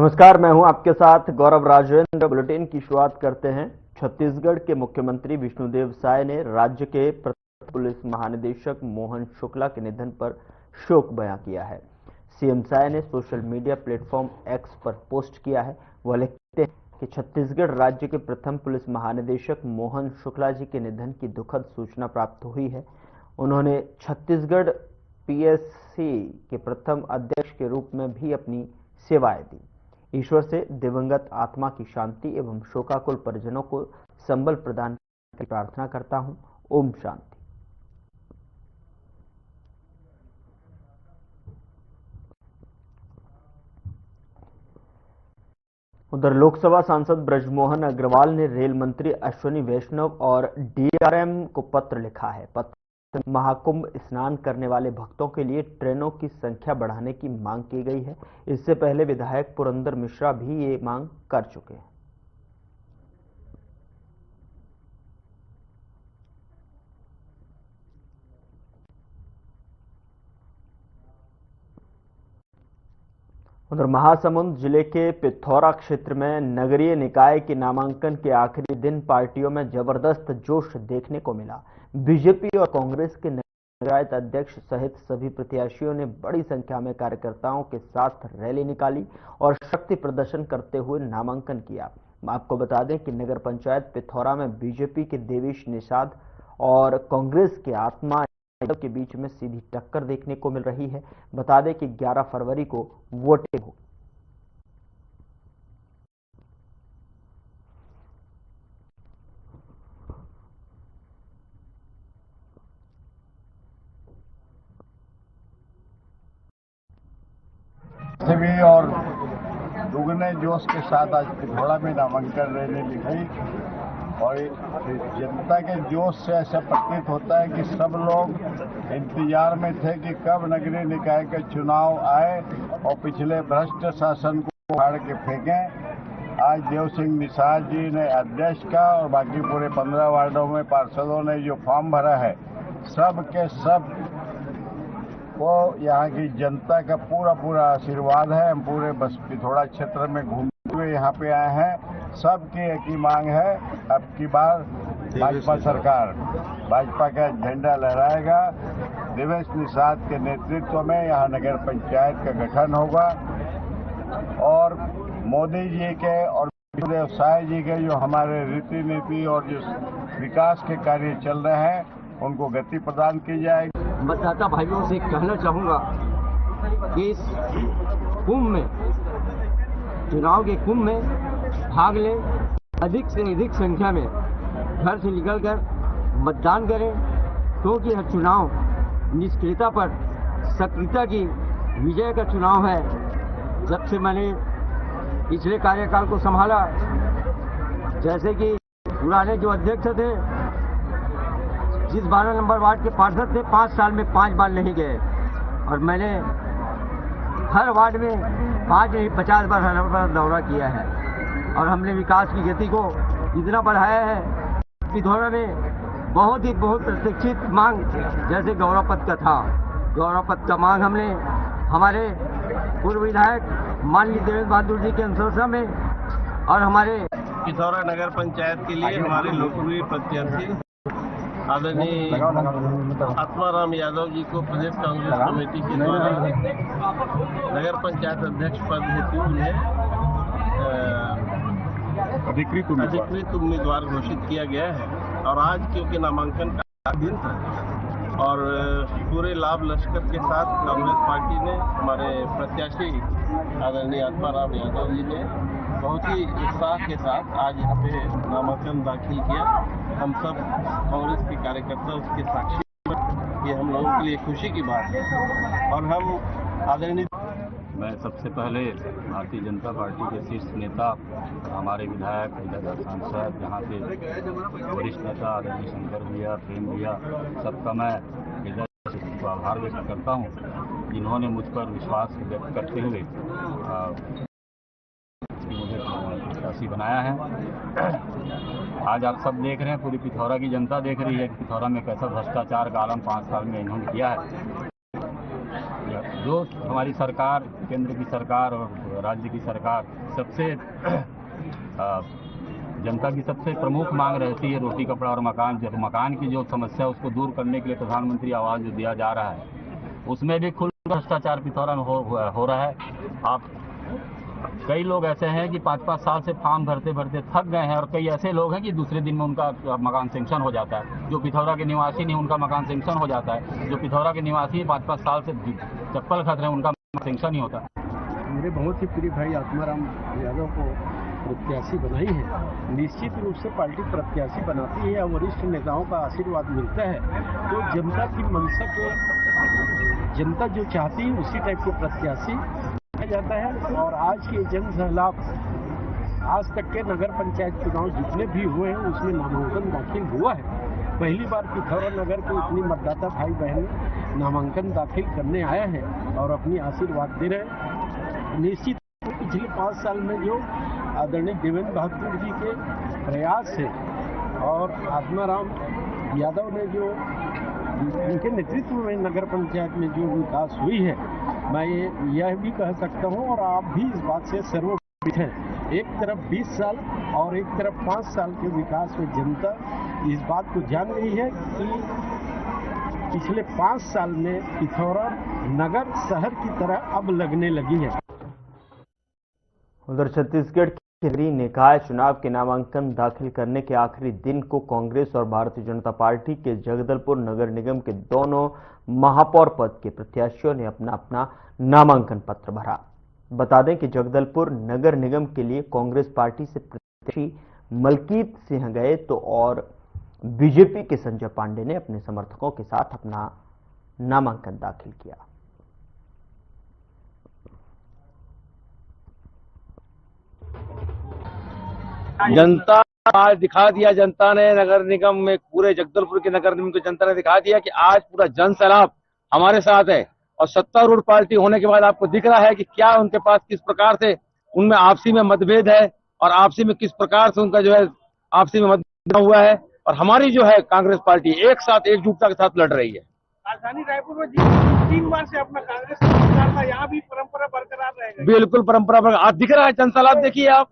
नमस्कार, मैं हूं आपके साथ गौरव राजेंद्र। बुलेटिन की शुरुआत करते हैं। छत्तीसगढ़ के मुख्यमंत्री विष्णुदेव साय ने राज्य के प्रथम पुलिस महानिदेशक मोहन शुक्ला के निधन पर शोक बयां किया है। सीएम साय ने सोशल मीडिया प्लेटफॉर्म एक्स पर पोस्ट किया है। वह लिखते हैं कि छत्तीसगढ़ राज्य के प्रथम पुलिस महानिदेशक मोहन शुक्ला जी के निधन की दुखद सूचना प्राप्त हुई है। उन्होंने छत्तीसगढ़ पीएससी के प्रथम अध्यक्ष के रूप में भी अपनी सेवाएं दी। ईश्वर से दिवंगत आत्मा की शांति एवं शोकाकुल परिजनों को संबल प्रदान की प्रार्थना करता हूं। ओम शांति। उधर लोकसभा सांसद ब्रजमोहन अग्रवाल ने रेल मंत्री अश्विनी वैष्णव और डीआरएम को पत्र लिखा है। पत्र महाकुंभ स्नान करने वाले भक्तों के लिए ट्रेनों की संख्या बढ़ाने की मांग की गई है। इससे पहले विधायक पुरंदर मिश्रा भी ये मांग कर चुके हैं। उधर महासमुंद जिले के पिथौरा क्षेत्र में नगरीय निकाय के नामांकन के आखिरी दिन पार्टियों में जबरदस्त जोश देखने को मिला। बीजेपी और कांग्रेस के पंचायत अध्यक्ष सहित सभी प्रत्याशियों ने बड़ी संख्या में कार्यकर्ताओं के साथ रैली निकाली और शक्ति प्रदर्शन करते हुए नामांकन किया। आपको बता दें कि नगर पंचायत पिथौरा में बीजेपी के देवेश निषाद और कांग्रेस के आत्मा के बीच में सीधी टक्कर देखने को मिल रही है। बता दें कि 11 फरवरी को वोटिंग होगी। भी और दुगने जोश के साथ आज पिथौरा में नामांकन रैली निकली और जनता के जोश से ऐसा प्रतीत होता है कि सब लोग इंतजार में थे कि कब नगरीय निकाय के चुनाव आए और पिछले भ्रष्ट शासन को उखाड़ के फेंकें। आज देव सिंह निषाद जी ने अध्यक्ष का और बाकी पूरे 15 वार्डों में पार्षदों ने जो फॉर्म भरा है, सब के सब को यहाँ की जनता का पूरा आशीर्वाद है। हम पूरे बस पिथौरा क्षेत्र में घूमते हुए यहाँ पे आए हैं। सबकी एक ही मांग है, अब की बार भाजपा सरकार भाजपा का झंडा लहराएगा। देवेश निषाद के नेतृत्व में यहाँ नगर पंचायत का गठन होगा और मोदी जी के और विष्णुदेव साय जी के जो हमारे रीति नीति और जो विकास के कार्य चल रहे हैं उनको गति प्रदान की जाएगी। मतदाता भाइयों से कहना चाहूँगा कि इस कुंभ में, चुनाव के कुंभ में भाग लें, अधिक से अधिक संख्या में घर से निकलकर मतदान करें, क्योंकि यह चुनाव निष्क्रियता पर सक्रियता की विजय का चुनाव है। जब से मैंने पिछले कार्यकाल को संभाला, जैसे कि पुराने जो अध्यक्ष थे, जिस 12 नंबर वार्ड के पार्षद थे, 5 साल में 5 बार नहीं गए और मैंने हर वार्ड में 5 नहीं 50 बार हर बार दौरा किया है और हमने विकास की गति को इतना बढ़ाया है। पिथौरा में बहुत प्रतीक्षित मांग जैसे गौरव पथ का था, गौरव पथ का मांग हमने हमारे पूर्व विधायक माननीय देवेंद्र बहादुर जी के अनुशंसा में और हमारे पिथौरा नगर पंचायत के लिए हमारे लोकप्रिय प्रत्याशी आदरणीय आत्माराम यादव जी को प्रदेश कांग्रेस कमेटी के द्वारा नगर पंचायत अध्यक्ष पद हेतु उन्हें अधिकृत उम्मीदवार घोषित किया गया है। और आज क्योंकि नामांकन का दिन था और पूरे लाभ लश्कर के साथ कांग्रेस पार्टी ने हमारे प्रत्याशी आदरणीय आत्माराम यादव जी ने बहुत ही उत्साह के साथ आज यहाँ पे नामांकन दाखिल किया। हम सब कांग्रेस के कार्यकर्ता उसके साक्षी, ये हम लोगों के लिए खुशी की बात है। और हम आदरणीय मैं सबसे पहले भारतीय जनता पार्टी के शीर्ष नेता, हमारे विधायक इधर सांसद, यहाँ के वरिष्ठ नेता आदरणीय शंकर भैया, प्रेम भैया, सबका मैं इधर आभार व्यक्त करता हूँ, जिन्होंने मुझ पर विश्वास व्यक्त करते हुए मुझे प्रत्याशी बनाया है। आज आप सब देख रहे हैं, पूरी पिथौरा की जनता देख रही है कि पिथौरा में कैसा भ्रष्टाचार का आलम 5 साल में इन्होंने किया है। जो हमारी सरकार, केंद्र की सरकार और राज्य की सरकार सबसे जनता की सबसे प्रमुख मांग रहती है रोटी, कपड़ा और मकान। जब मकान की जो समस्या उसको दूर करने के लिए प्रधानमंत्री आवास जो दिया जा रहा है, उसमें भी खुल भ्रष्टाचार पिथौरा में हो रहा है। आप कई लोग ऐसे हैं कि 5-5 साल से फॉर्म भरते भरते थक गए हैं, और कई ऐसे लोग हैं कि दूसरे दिन में उनका मकान सेंक्शन हो जाता है। जो पिथौरा के निवासी नहीं, उनका मकान सेंक्शन हो जाता है। जो पिथौरा के निवासी 5-5 साल से चप्पल खत रहे हैं, उनका सेंक्शन नहीं होता। मेरे बहुत ही प्रिय भाई आत्माराम यादव को प्रत्याशी बनाई है। निश्चित रूप से पार्टी प्रत्याशी बनाती है और वरिष्ठ नेताओं का आशीर्वाद मिलता है, तो जनता की मंशा को जनता जो चाहती है उसी टाइप के प्रत्याशी जाता है। और आज के जन सैलाब, आज तक के नगर पंचायत चुनाव जितने भी हुए हैं उसमें नामांकन दाखिल हुआ है। पहली बार पिथौरा नगर के इतनी मतदाता भाई बहन नामांकन दाखिल करने आए हैं और अपनी आशीर्वाद दे रहे हैं। निश्चित पिछले 5 साल में जो आदरणीय देवेंद्र बहादुर जी के प्रयास है और आत्माराम यादव ने जो उनके नेतृत्व में नगर पंचायत में जो विकास हुई है, मैं यह भी कह सकता हूं और आप भी इस बात से सर्वोपरि हैं। एक तरफ 20 साल और एक तरफ 5 साल के विकास में जनता इस बात को जान रही है कि पिछले 5 साल में पिथौरा नगर शहर की तरह अब लगने लगी है। उधर छत्तीसगढ़ के केंद्रीय निकाय चुनाव के नामांकन दाखिल करने के आखिरी दिन को कांग्रेस और भारतीय जनता पार्टी के जगदलपुर नगर निगम के दोनों महापौर पद के प्रत्याशियों ने अपना अपना नामांकन पत्र भरा। बता दें कि जगदलपुर नगर निगम के लिए कांग्रेस पार्टी से प्रत्याशी मलकीत सिंह गए तो और बीजेपी के संजय पांडे ने अपने समर्थकों के साथ अपना नामांकन दाखिल किया। जनता आज दिखा दिया, जनता ने नगर निगम में, पूरे जगदलपुर के नगर निगम की जनता ने दिखा दिया कि आज पूरा जन सैलाब हमारे साथ है। और सत्तारूढ़ पार्टी होने के बाद आपको दिख रहा है कि क्या उनके पास किस प्रकार से उनमें आपसी में मतभेद है और आपसी में किस प्रकार से उनका जो है आपसी में मतभेद हुआ है। और हमारी जो है कांग्रेस पार्टी एक साथ एकजुटता के साथ लड़ रही है। राजधानी रायपुर में 3 बार से अपना कांग्रेस सरकार था, यहाँ भी परंपरा बरकरार रहेगा। बिल्कुल परंपरा पर आज दिख रहा है जन सैलाब। देखिए आप,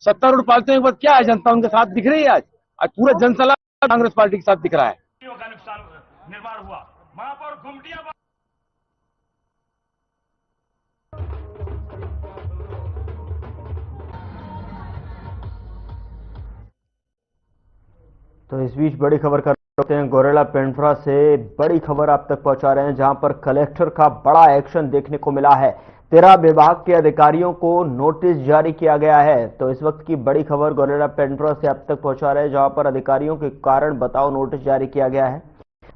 सत्तारूढ़ पार्टियों के बाद क्या है, जनता उनके साथ दिख रही है। आज पूरा जन सैलाब कांग्रेस पार्टी के साथ दिख रहा है। निर्माण हुआ महापौर घुमटिया। तो इस बीच बड़ी खबर करते हैं गौरेला पेंड्रा से। बड़ी खबर आप तक पहुंचा रहे हैं जहां पर कलेक्टर का बड़ा एक्शन देखने को मिला है। 13 विभाग के अधिकारियों को नोटिस जारी किया गया है। तो इस वक्त की बड़ी खबर गौरेला पेंड्रा से आप तक पहुंचा रहे हैं जहां पर अधिकारियों के कारण बताओ नोटिस जारी किया गया है।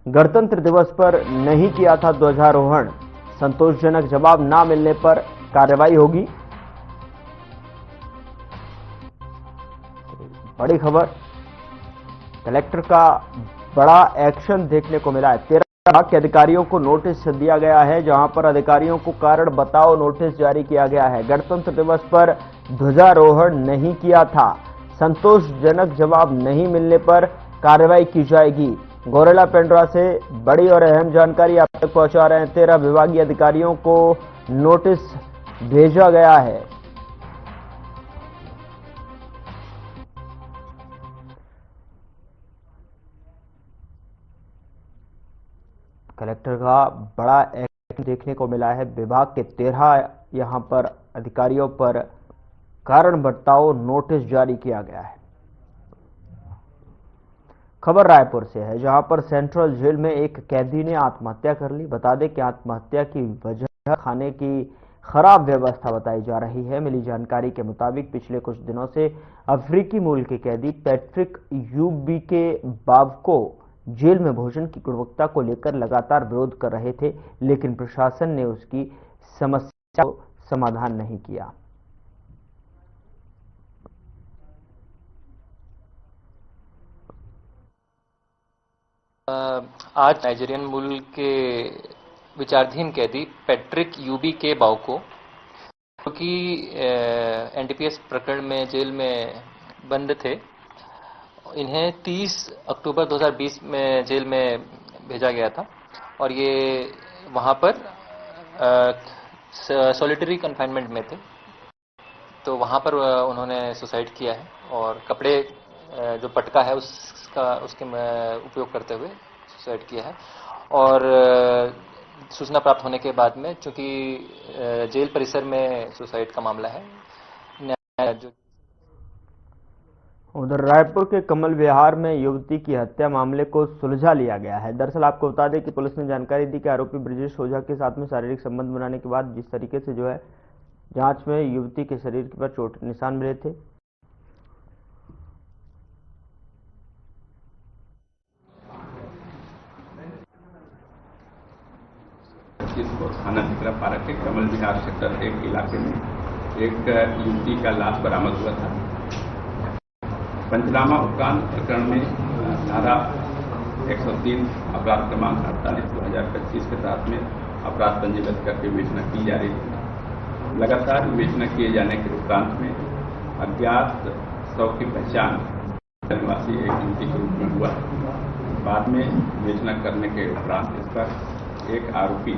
गणतंत्र दिवस पर नहीं किया था ध्वजारोहण, संतोषजनक जवाब ना मिलने पर कार्रवाई होगी। बड़ी खबर, कलेक्टर का बड़ा एक्शन देखने को मिला है। 13 विभाग के अधिकारियों को नोटिस दिया गया है जहां पर अधिकारियों को कारण बताओ नोटिस जारी किया गया है। गणतंत्र दिवस पर ध्वजारोहण नहीं किया था, संतोषजनक जवाब नहीं मिलने पर कार्रवाई की जाएगी। गौरेला पेंड्रा से बड़ी और अहम जानकारी आप तक पहुंचा रहे हैं। 13 विभागीय अधिकारियों को नोटिस भेजा गया है। कलेक्टर का बड़ा एक्शन देखने को मिला है। विभाग के 13 यहां पर अधिकारियों पर कारण बताओ नोटिस जारी किया गया है। खबर रायपुर से है जहां पर सेंट्रल जेल में एक कैदी ने आत्महत्या कर ली। बता दें कि आत्महत्या की वजह खाने की खराब व्यवस्था बताई जा रही है। मिली जानकारी के मुताबिक पिछले कुछ दिनों से अफ्रीकी मूल के कैदी पैट्रिक यूबी के बावको जेल में भोजन की गुणवत्ता को लेकर लगातार विरोध कर रहे थे, लेकिन प्रशासन ने उसकी समस्या को समाधान नहीं किया। आज नाइजीरियन मूल के विचाराधीन कैदी पैट्रिक यूबी के बावको, जो कि एनडीपीएस प्रकरण में जेल में बंद थे, इन्हें 30 अक्टूबर 2020 में जेल में भेजा गया था और ये वहाँ पर सॉलिटरी कन्फाइनमेंट में थे, तो वहाँ पर उन्होंने सुसाइड किया है और कपड़े जो पटका है उसके उपयोग करते हुए सुसाइड किया है। और सूचना प्राप्त होने के बाद में, चूंकि जेल परिसर में सुसाइड का मामला है, जो उधर रायपुर के कमल विहार में युवती की हत्या मामले को सुलझा लिया गया है। दरअसल आपको बता दें कि पुलिस ने जानकारी दी कि आरोपी ब्रजेश ओझा के साथ में शारीरिक संबंध बनाने के बाद जिस तरीके से जो है जांच में युवती के शरीर पर चोट निशान मिले थे, थाना भिकरा पारा के कमल विहार सेक्टर 1 इलाके में एक युवती का लाश बरामद हुआ था। पंचनामा उपरांत प्रकरण में धारा 103 अपराध क्रमांक 48/2025 के तहत में अपराध पंजीबद्ध करके विवेचना की जा रही है। लगातार विवेचना किए जाने के उपरांत में अज्ञात शव की पहचान निवासी एक युवती के रूप में हुआ। बाद में विवेचना करने के उपरांत इस पर एक आरोपी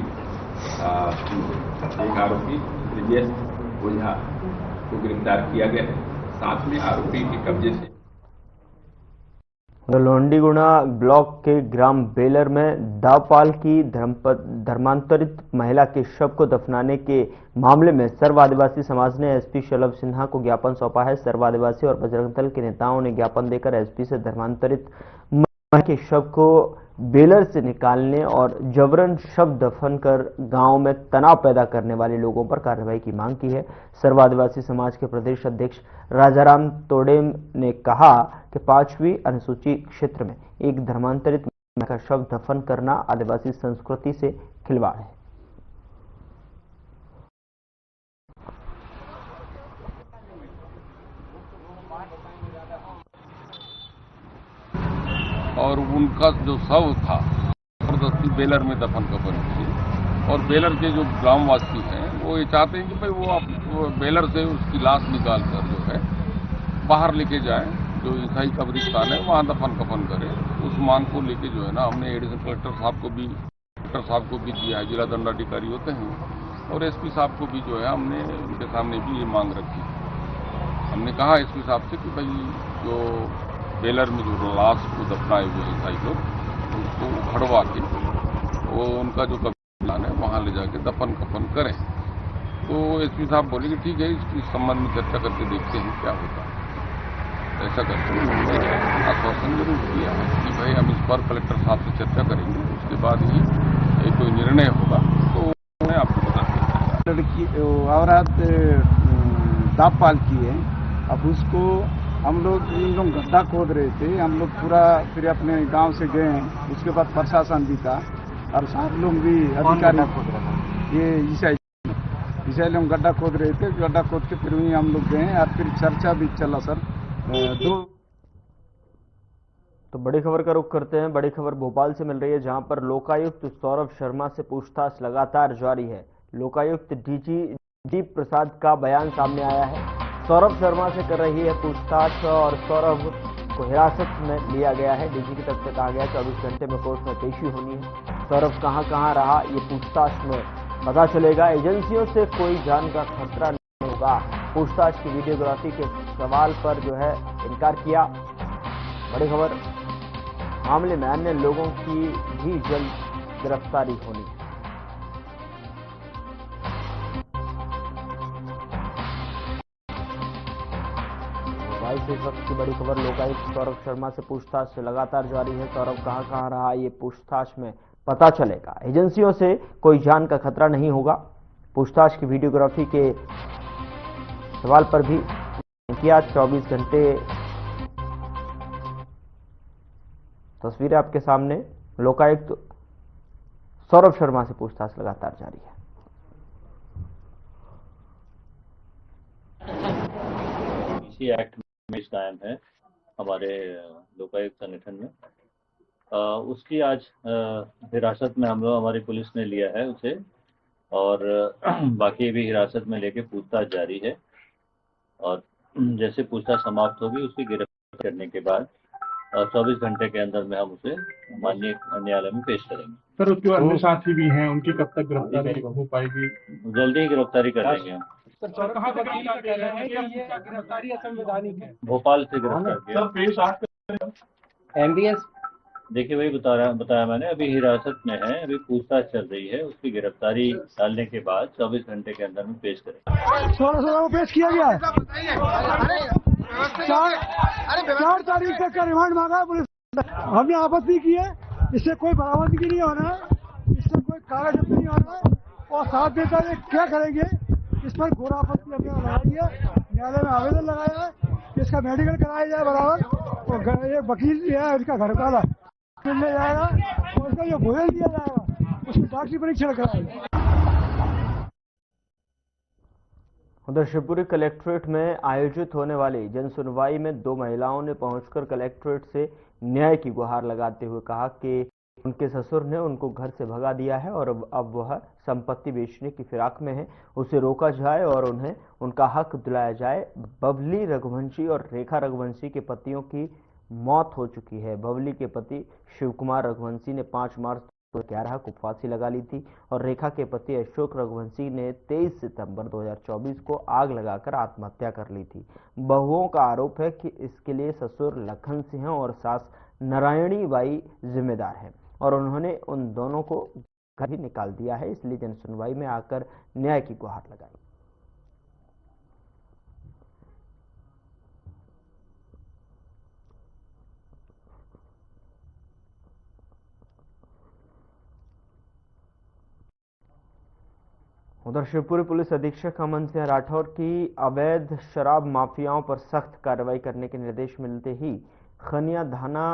ब्रजेश ओझा को गिरफ्तार किया गया है। साथ में आरोपी के कब्जे से लोहंडीगुना ब्लॉक के ग्राम बेलर में दावपाल की धर्मांतरित महिला के शव को दफनाने के मामले में सर्व आदिवासी समाज ने एसपी शलभ सिन्हा को ज्ञापन सौंपा है। सर्व आदिवासी और बजरंग दल के नेताओं ने ज्ञापन देकर एसपी से धर्मांतरित महिला के शव को बेलर से निकालने और जबरन शव दफन कर गांव में तनाव पैदा करने वाले लोगों पर कार्रवाई की मांग की है। सर्व आदिवासी समाज के प्रदेश अध्यक्ष राजाराम तोडेम ने कहा कि 5वीं अनुसूची क्षेत्र में एक धर्मांतरित महिला का शव दफन करना आदिवासी संस्कृति से खिलवाड़ है। और उनका जो शव था जबरदस्ती बेलर में दफन कफन की, और बेलर के जो ग्रामवासी हैं वो ये चाहते हैं कि भाई वो बेलर से उसकी लाश निकाल कर जो है बाहर लेके जाएं, जो ईसाई कब्रिस्तान है वहाँ दफन कफन करें। उस मांग को लेके जो है ना हमने एडिशनल कलेक्टर साहब को भी दिया है, जिला दंडाधिकारी होते हैं, और एसपी साहब को भी जो है हमने उनके सामने भी ये मांग रखी। हमने कहा एसपी साहब से कि भाई जो बेलर में जो लाश को दफनाए हुए ईसाई लोग उसको उखड़वा के वो उनका जो कब्रिस्तान है वहाँ ले जाके दफन कफन करें। तो एसपी साहब बोले कि ठीक है, इस संबंध में चर्चा करके देखते हैं क्या होता है। ऐसा करके उन्होंने आश्वासन जरूर दिया है कि भाई हम इस पर कलेक्टर साहब से चर्चा करेंगे, उसके बाद ही कोई निर्णय होगा तो मैं आपको बता देंगे। लड़की औरत दावपाल की है, अब उसको हम लोग इन लोग गड्ढा खोद रहे थे, हम लोग पूरा फिर अपने गांव से गए। उसके बाद प्रशासन भी था और साहब लोग भी अधिकारी खोद रहे थे, ये ईसाई लोग गड्ढा खोद रहे थे। गड्ढा खोद के फिर वहीं हम लोग गए और फिर चर्चा भी चला सर। तो बड़ी खबर का रुख करते हैं। बड़ी खबर भोपाल से मिल रही है, जहां पर लोकायुक्त सौरभ शर्मा से पूछताछ लगातार जारी है। लोकायुक्त डी प्रसाद का बयान सामने आया है। सौरभ शर्मा से कर रही है पूछताछ और सौरभ को हिरासत में लिया गया है। डीजी की तरफ से कहा गया 24 घंटे में कोर्ट में पेशी होनी है। सौरभ कहां रहा ये पूछताछ में पता चलेगा। एजेंसियों से कोई जान का खतरा नहीं होगा। पूछताछ की वीडियोग्राफी के सवाल पर जो है इनकार किया। बड़ी खबर, मामले में अन्य लोगों की भी जल्द गिरफ्तारी होनी है। इस वक्त की बड़ी खबर, लोकायुक्त सौरभ शर्मा से पूछताछ लगातार जारी है। सौरभ कहां रहा ये पूछताछ में पता चलेगा। एजेंसियों से कोई जान का खतरा नहीं होगा। पूछताछ की वीडियोग्राफी के सवाल पर भी किया। 24 घंटे तस्वीरें आपके सामने। लोकायुक्त सौरभ शर्मा से पूछताछ लगातार जारी है। एक्ट में कायम है हमारे लोकायुक्त संगठन में। उसकी आज हिरासत में हम लोग, हमारी पुलिस ने लिया है उसे, और बाकी भी हिरासत में लेके पूछताछ जारी है। और जैसे पूछताछ समाप्त होगी उसकी गिरफ्तार करने के बाद 24 घंटे के अंदर में हम उसे माननीय न्यायालय में पेश करेंगे। सर, उसके अन्य साथी भी हैं, उनकी कब तक गिरफ्तारी हो पाएगी? जल्दी ही गिरफ्तारी कर लेंगे हम। सर, कहाँ से कह रहे हैं कि ये गिरफ्तारी असंवैधानिक है? भोपाल से गिरफ्तार किया। MBS देखिए वही बताया मैंने, अभी हिरासत में है, अभी पूछताछ चल रही है। उसकी गिरफ्तारी डालने के बाद 24 घंटे के अंदर में पेश करेंगे। 16 को पेश किया गया है। 4 तारीख तक का रिमांड मांगा है पुलिस। हमने आपत्ति की है, इससे कोई बरामदगी नहीं होना है, इससे कोई कागज नहीं होना है, और साथ देकर ये क्या करेंगे इस पर घोर आपत्ति हमने लगाई है। न्यायालय में आवेदन लगाया है कि इसका मेडिकल कराया जाए बराबर, और ये वकील जो है इसका घर वाला मिलने जाएगा और उसका जो भोजन दिया जाएगा उसकी डॉक्टरी परीक्षण कराएगा। उधर शिवपुरी कलेक्ट्रेट में आयोजित होने वाली जन सुनवाई में 2 महिलाओं ने पहुंचकर कलेक्ट्रेट से न्याय की गुहार लगाते हुए कहा कि उनके ससुर ने उनको घर से भगा दिया है और अब वह संपत्ति बेचने की फिराक में है, उसे रोका जाए और उन्हें उनका हक दिलाया जाए। बबली रघुवंशी और रेखा रघुवंशी के पतियों की मौत हो चुकी है। बबली के पति शिवकुमार रघुवंशी ने 5 मार्च 2011 को फांसी लगा ली थी और रेखा के पति अशोक रघुवंशी ने 23 सितंबर 2024 को आग लगाकर आत्महत्या कर ली थी। बहुओं का आरोप है कि इसके लिए ससुर लखन सिंह और सास नारायणी बाई जिम्मेदार हैं और उन्होंने उन दोनों को घर ही निकाल दिया है, इसलिए जनसुनवाई में आकर न्याय की गुहार लगाई। उधर शिवपुरी पुलिस अधीक्षक अमन सिंह राठौर की अवैध शराब माफियाओं पर सख्त कार्रवाई करने के निर्देश मिलते ही खनिया थाना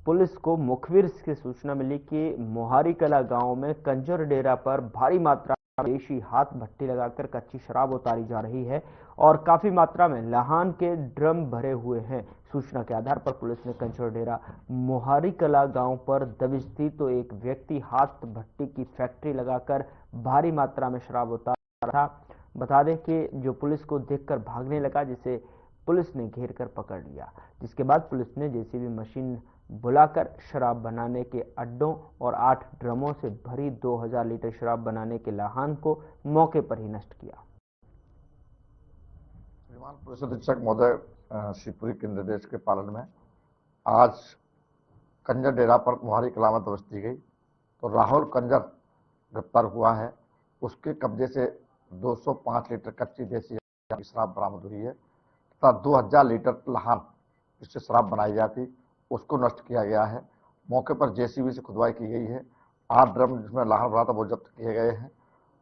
पुलिस को मुखबिर से सूचना मिली कि मोहारी कला गांव में कंजर डेरा पर भारी मात्रा में देशी हाथ भट्टी लगाकर कच्ची शराब उतारी जा रही है और काफी मात्रा में लहान के ड्रम भरे हुए हैं। सूचना के आधार पर पुलिस ने कंजर डेरा मोहारी कला गांव पर दबिश दी तो एक व्यक्ति हाथ भट्टी की फैक्ट्री लगाकर भारी मात्रा में शराब उतार रहा था। बता दें कि जो पुलिस को देखकर भागने लगा, जिसे पुलिस ने घेर कर पकड़ लिया, जिसके बाद पुलिस ने जेसीबी मशीन बुलाकर शराब बनाने के अड्डों और 8 ड्रमों से भरी 2000 लीटर शराब बनाने के लाहान को मौके पर ही नष्ट किया। श्रीमान पुलिस अधीक्षक महोदय शिवपुरी के निर्देश के पालन में आज कंजर डेरा पर मोहारी कला में दबिश दी गई तो राहुल कंजर गिरफ्तार हुआ है। उसके कब्जे से 205 लीटर कच्ची देसी शराब बरामद हुई है तथा 2000 लीटर लहान जिससे शराब बनाई जाती उसको नष्ट किया गया है। मौके पर जेसीबी से खुदवाई की गई है। 8 ड्रम जिसमें लहान भरा था वो जब्त किए गए हैं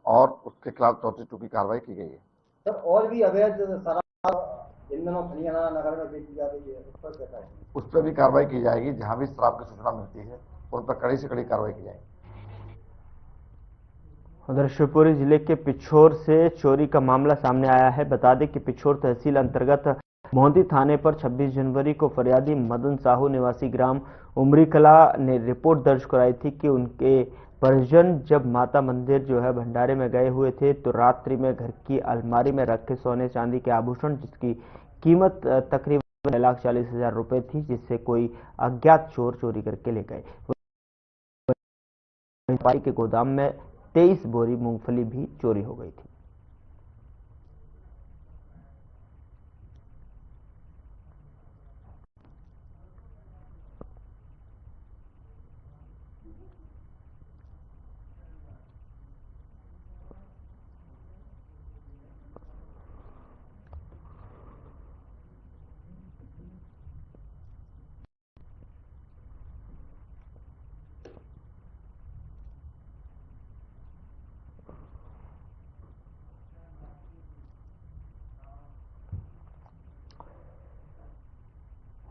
और उसके खिलाफ 34 की कार्रवाई की गई है। सर, और भी अवैध शराब इन दिनों खनियाना नगर में बेची जा रही है, उस पर क्या है? उस पर भी कार्रवाई की जाएगी। जहां भी शराब की सूचना मिलती है उन पर कड़ी से कड़ी कार्रवाई की जाएगी। उधर शिवपुरी जिले के पिछोर से चोरी का मामला सामने आया है। बता दें कि पिछोर तहसील अंतर्गत मोहंती थाने पर 26 जनवरी को फरियादी मदन साहू निवासी ग्राम उमरी कला ने रिपोर्ट दर्ज कराई थी कि उनके परिजन जब माता मंदिर जो है भंडारे में गए हुए थे तो रात्रि में घर की अलमारी में रखे सोने चांदी के आभूषण जिसकी कीमत तकरीबन 1,40,000 रुपए थी, जिससे कोई अज्ञात चोर चोरी करके ले गए। के गोदाम में 23 बोरी मूंगफली भी चोरी हो गई थी।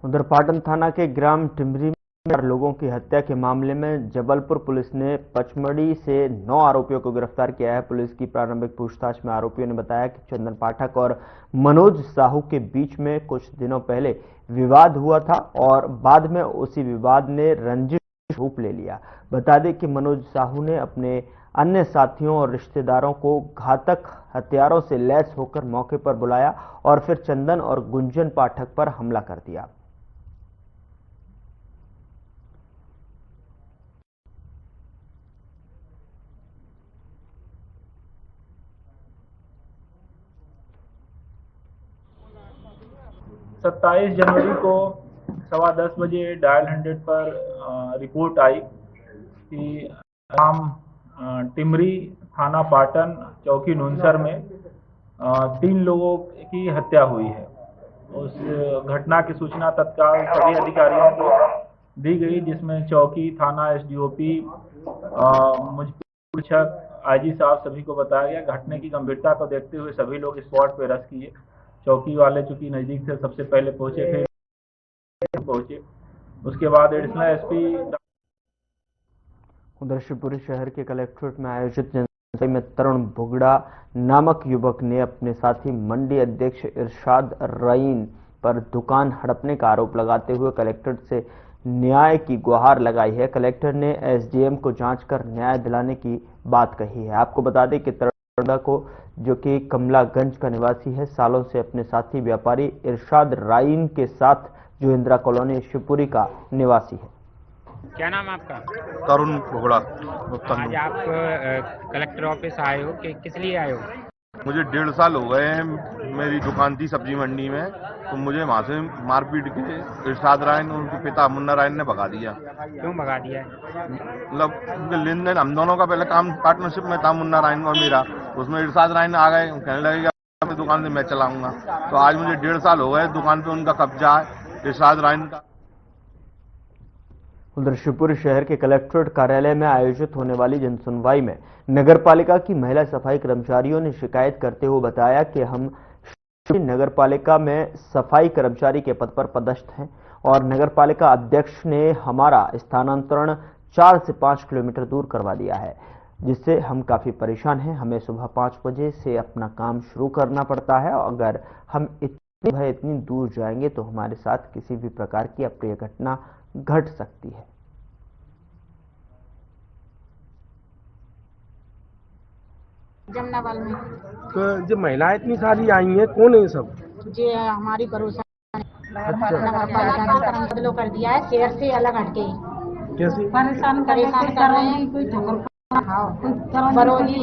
उधर पाटन थाना के ग्राम टिमरी में 4 लोगों की हत्या के मामले में जबलपुर पुलिस ने पचमढ़ी से 9 आरोपियों को गिरफ्तार किया है। पुलिस की प्रारंभिक पूछताछ में आरोपियों ने बताया कि चंदन पाठक और मनोज साहू के बीच में कुछ दिनों पहले विवाद हुआ था और बाद में उसी विवाद ने रंजिश रूप ले लिया। बता दें कि मनोज साहू ने अपने अन्य साथियों और रिश्तेदारों को घातक हथियारों से लैस होकर मौके पर बुलाया और फिर चंदन और गुंजन पाठक पर हमला कर दिया। 27 जनवरी को 10:15 बजे डायल 100 पर रिपोर्ट आई कि ग्राम टिमरी, थाना पाटन, चौकी नुनसर में 3 लोगों की हत्या हुई है। उस घटना की सूचना तत्काल सभी अधिकारियों को दी गई, जिसमें चौकी, थाना, एसडीओपी, मुझ आईजी साहब सभी को बताया गया। घटने की गंभीरता को देखते हुए सभी लोग स्पॉट पे रश किए। चौकी वाले चूंकि नजदीक से सबसे पहले पहुंचे थे, उसके बाद एडिशनल एसपी। उधर शिवपुरी शहर के कलेक्ट्रेट में आयोजित जनसभा में तरुण भुगड़ा नामक युवक ने अपने साथी मंडी अध्यक्ष इरशाद रईन पर दुकान हड़पने का आरोप लगाते हुए कलेक्ट्रेट से न्याय की गुहार लगाई है। कलेक्टर ने एसडीएम को जांच कर न्याय दिलाने की बात कही है। आपको बता दें कि तरुण को, जो कि कमलागंज का निवासी है, सालों से अपने साथी व्यापारी इरशाद राइन के साथ जो इंदिरा कॉलोनी शिवपुरी का निवासी है। क्या नाम आपका? तरुण भुगड़ा। आज आप कलेक्टर ऑफिस आए हो कि किस लिए आए हो? मुझे 1.5 साल हो गए हैं, मेरी दुकान थी सब्जी मंडी में, तो मुझे वहाँ से मारपीट के इरशाद रायन, उनके पिता मुन्ना रायन ने भगा दिया। क्यों भगा दिया? मतलब लेन देन हम दोनों का पहले काम पार्टनरशिप में था, मुन्ना रायन और मेरा। उसमें इरशाद रायन आ गए, कहने लगे अपनी दुकान से मैं चलाऊंगा। तो आज मुझे 1.5 साल हो गए, दुकान पे उनका कब्जा है इरशाद रायन का। उधर शिवपुरी शहर के कलेक्ट्रेट कार्यालय में आयोजित होने वाली जनसुनवाई में नगरपालिका की महिला सफाई कर्मचारियों ने शिकायत करते हुए बताया कि हम नगरपालिका में सफाई कर्मचारी के पद पर पदस्थ हैं और नगरपालिका अध्यक्ष ने हमारा स्थानांतरण 4 से 5 किलोमीटर दूर करवा दिया है, जिससे हम काफी परेशान हैं। हमें सुबह 5 बजे से अपना काम शुरू करना पड़ता है। अगर हम इतनी दूर जाएंगे तो हमारे साथ किसी भी प्रकार की अप्रिय घटना घट सकती है। जमनावाल में तो जो महिलाएं इतनी सारी आई हैं, कौन है ये सब? जी हमारी पड़ोसन अच्छा। नगरपालिका ने कर्मचारी कर दिया है, शहर से अलग हटके। कैसे? परेशान कर रहे हैं। कोई बरौली।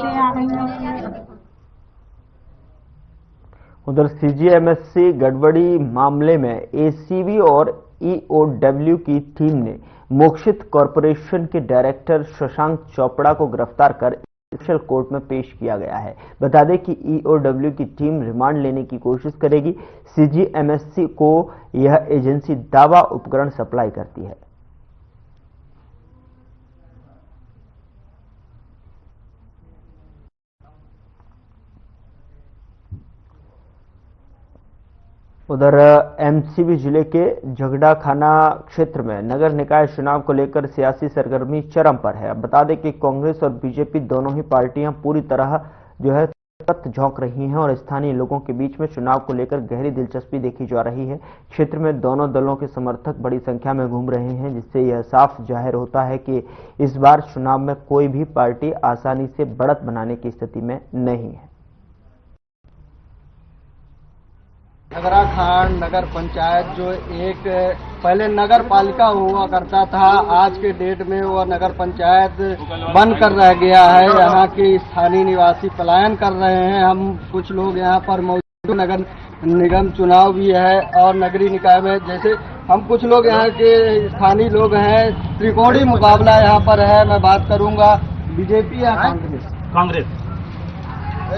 उधर सीजीएमएससी गड़बड़ी मामले में एसीबी और ईओडब्ल्यू की टीम ने मोक्षित कॉरपोरेशन के डायरेक्टर शशांक चोपड़ा को गिरफ्तार कर स्पेशल कोर्ट में पेश किया गया है। बता दें कि ईओडब्ल्यू की टीम रिमांड लेने की कोशिश करेगी। सीजीएमएससी को यह एजेंसी दावा उपकरण सप्लाई करती है। उधर एमसीबी जिले के झगड़ा खाना क्षेत्र में नगर निकाय चुनाव को लेकर सियासी सरगर्मी चरम पर है। अब बता दें कि कांग्रेस और बीजेपी दोनों ही पार्टियां पूरी तरह जो है सख्त झोंक रही हैं और स्थानीय लोगों के बीच में चुनाव को लेकर गहरी दिलचस्पी देखी जा रही है। क्षेत्र में दोनों दलों के समर्थक बड़ी संख्या में घूम रहे हैं, जिससे यह साफ जाहिर होता है कि इस बार चुनाव में कोई भी पार्टी आसानी से बढ़त बनाने की स्थिति में नहीं है। नगराखंड नगर पंचायत जो एक पहले नगर पालिका हुआ करता था, आज के डेट में वो नगर पंचायत बंद कर रह गया है। यहाँ के स्थानीय निवासी पलायन कर रहे हैं। हम कुछ लोग यहाँ पर मौजूद, नगर निगम चुनाव भी है और नगरीय निकाय में जैसे हम कुछ लोग यहाँ के स्थानीय लोग हैं। त्रिकोणीय मुकाबला यहाँ पर है। मैं बात करूँगा बीजेपी या कांग्रेस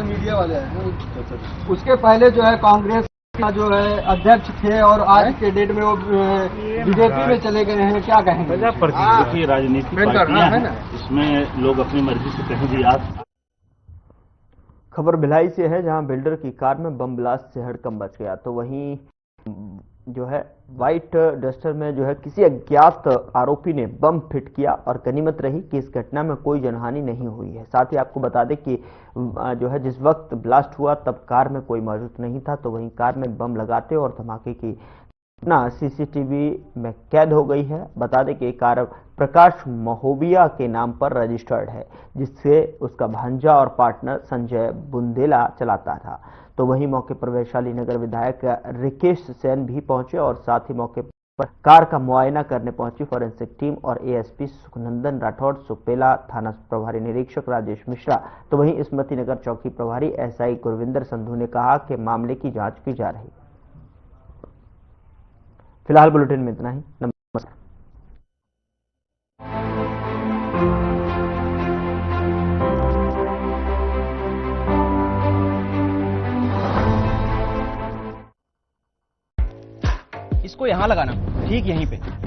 मीडिया वाले हैं। उसके पहले जो है कांग्रेस जो है अध्यक्ष थे और आज के डेट में वो बीजेपी में चले गए हैं। क्या कहेंगे? देखिए राजनीतिक पार्टियां हैं, इसमें लोग अपनी मर्जी से कहीं भी आ। खबर भिलाई से है, जहां बिल्डर की कार में बम ब्लास्ट से हड़कंप मच गया, तो वहीं जो है व्हाइट डस्टर में जो है किसी अज्ञात आरोपी ने बम फिट किया और गनीमत रही कि इस घटना में कोई जनहानि नहीं हुई है। साथ ही आपको बता दें कि जो है जिस वक्त ब्लास्ट हुआ तब कार में कोई मौजूद नहीं था, तो वहीं कार में बम लगाते और धमाके की घटना सीसीटीवी में कैद हो गई है। बता दें कि कार प्रकाश महोबिया के नाम पर रजिस्टर्ड है, जिससे उसका भांजा और पार्टनर संजय बुंदेला चलाता था। तो वहीं मौके पर वैशाली नगर विधायक रिकेश सेन भी पहुंचे और साथ ही मौके पर कार का मुआयना करने पहुंची फॉरेंसिक टीम और एएसपी सुखनंदन राठौड़, सुपेला थाना प्रभारी निरीक्षक राजेश मिश्रा। तो वहीं स्मृति नगर चौकी प्रभारी एसआई गुरविंदर संधू ने कहा कि मामले की जांच की जा रही है। फिलहाल बुलेटिन में इतना ही। नमस्कार। इसको यहाँ लगाना, ठीक यहीं पे।